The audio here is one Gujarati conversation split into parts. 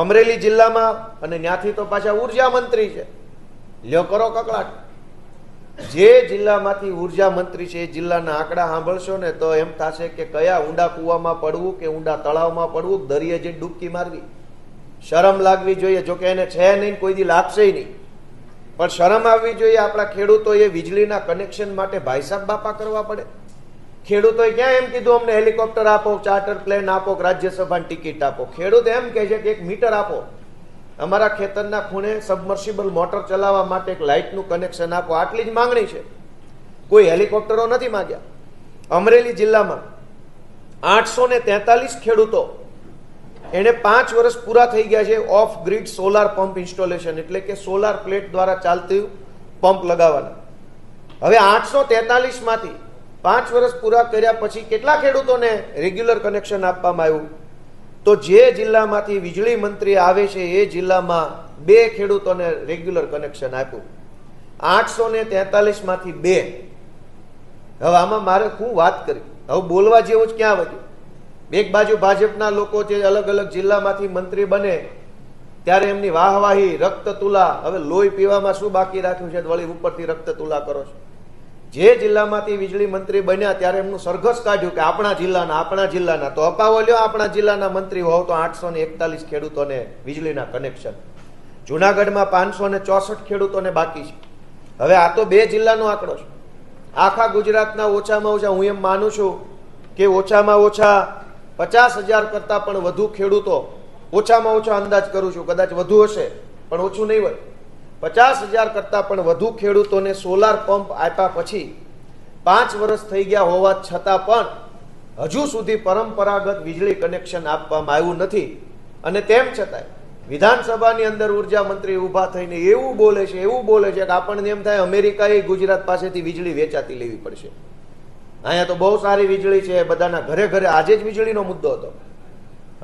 અમરેલી જિલ્લામાં અને ત્યાંથી તો પાછા ઉર્જા મંત્રી છે, લ્યો કરો કકળાટ. જે જિલ્લામાંથી ઉર્જા મંત્રી છે એ જિલ્લાના આંકડા સાંભળશો ને તો એમ થશે કે કયા ઊંડા કૂવામાં પડવું કે ઊંડા તળાવમાં પડવું, દરિયે જઈને ડૂબકી મારવી. શરમ લાગવી જોઈએ. જોકે એને છે નહીં, કોઈ દી લાગશે નહીં, પણ શરમ આવવી જોઈએ. આપણા ખેડૂતોએ વીજળીના કનેક્શન માટે ભાઈસાબ બાપા કરવા પડે. ખેડૂતોએ ક્યાં એમ કીધું અમને હેલિકોપ્ટર આપો, ચાર્ટર પ્લેન આપો, રાજ્યસભાની ટિકિટ આપો. ખેડૂત એમ કહે છે કે 1 મીટર આપો, અમારા ખેતરના ખૂણે સબમર્સિબલ મોટર ચલાવવા માટે એક લાઇટનું કનેક્શન આપો. આટલી જ માંગણી છે, કોઈ હેલિકોપ્ટરો નથી માંગ્યા. અમરેલી જિલ્લામાં 843 ખેડૂતો એને 5 વર્ષ પૂરા થઈ ગયા છે of grid solar pump installation, એટલે કે સોલાર પ્લેટ દ્વારા ચાલતું પંપ લગાવવાના. હવે 843 માંથી 5 વર્ષ પૂરા કર્યા પછી કેટલા ખેડૂતોને રેગ્યુલર કનેક્શન આપવામાં આવ્યું? તો જે જિલ્લામાંથી વીજળી મંત્રી આવે છે એ જિલ્લામાં 2 ખેડૂતોને રેગ્યુલર કનેક્શન આપ્યું. 843 માંથી 2. હવે આમાં મારે શું વાત કરી? હવે બોલવા જેવું જ ક્યાં વધ્યું? એક બાજુ ભાજપના લોકો જે અલગ અલગ જિલ્લામાંથી મંત્રી બને ત્યારે એમની વાહવાહી, રક્ત તુલા. હવે લોહી પીવામાં શું બાકી રાખ્યું છે? વળી ઉપરથી રક્ત તુલા કરો છો. જે જિલ્લામાંથી વીજળી મંત્રી બન્યા ત્યારે એમનું સરઘસ કાઢ્યું કે આપણા જિલ્લાના તો અપાવો લ્યો, આપણા જિલ્લાના મંત્રી હોવ તો 841 ખેડૂતોને વીજળીના કનેક્શન. જુનાગઢમાં 564 ખેડૂતોને બાકી છે. હવે આ તો 2 જિલ્લાનો આંકડો છે. આખા ગુજરાતના ઓછામાં ઓછા, હું એમ માનું છું કે ઓછામાં ઓછા 50,000 કરતા પણ વધુ ખેડૂતો, ઓછામાં ઓછા અંદાજ કરું છું, કદાચ વધુ હશે પણ ઓછું નહીં હોય, 50,000 કરતા પણ વધુ ખેડૂતોને સોલાર પંપ આપ્યા પછી 5 વર્ષ થઈ ગયા હોવા છતાં પણ હજુ સુધી પરંપરાગત વીજળી કનેક્શન આપવામાં આવ્યું નથી. અને તેમ છતાંય વિધાનસભાની અંદર ઉર્જા મંત્રી ઉભા થઈને એવું બોલે છે કે આપણને એમ થાય અમેરિકાએ ગુજરાત પાસેથી વીજળી વેચાતી લેવી પડશે. અહીંયા તો બહુ સારી વીજળી છે, બધાના ઘરે ઘરે. આજે જ વીજળીનો મુદ્દો હતો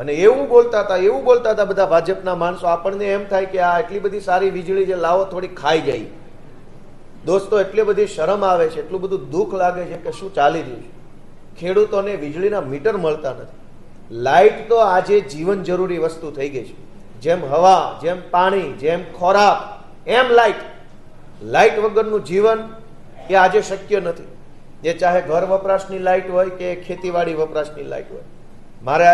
અને એવું બોલતા હતા બધા ભાજપના માણસો. આપણને એમ થાય કે આ એટલી બધી સારી વીજળી છે, લાવો થોડી ખાઈ જાય. દોસ્તો, એટલી બધી શરમ આવે છે, એટલું બધું દુઃખ લાગે છે કે શું ચાલી રહ્યું છે. ખેડૂતોને વીજળીના મીટર મળતા નથી. લાઇટ તો આજે જીવન જરૂરી વસ્તુ થઈ ગઈ છે. જેમ હવા, જેમ પાણી, જેમ ખોરાક, એમ લાઇટ વગરનું જીવન એ આજે શક્ય નથી. એ ચાહે ઘર વપરાશની લાઇટ હોય કે ખેતીવાડી વપરાશની લાઇટ હોય. મારે